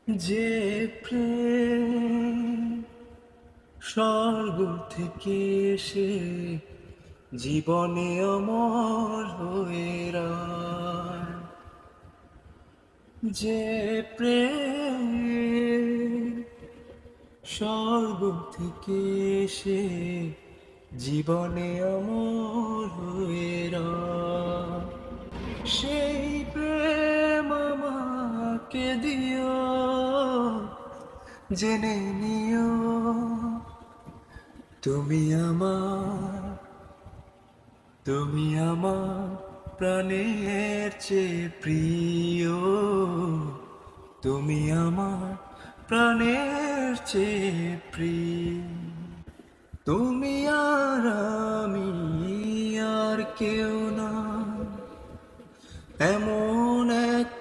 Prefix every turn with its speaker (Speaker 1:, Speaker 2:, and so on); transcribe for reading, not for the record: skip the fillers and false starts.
Speaker 1: যে প্রেম স্বর্গ থেকে এসে জীবনে অমর হয়ে রয়, যে প্রেম স্বর্গ থেকে এসে জীবনে অমর হয়ে রয়, সেই প্রেম আমাকে দিও, জেনে নিও তুমি আমার, তুমি আমার প্রাণের চেয়ে প্রিয়, তুমি আমার প্রাণের চেয়ে প্রিয়। তুমি আর আমি আর কেউ না, এমন এক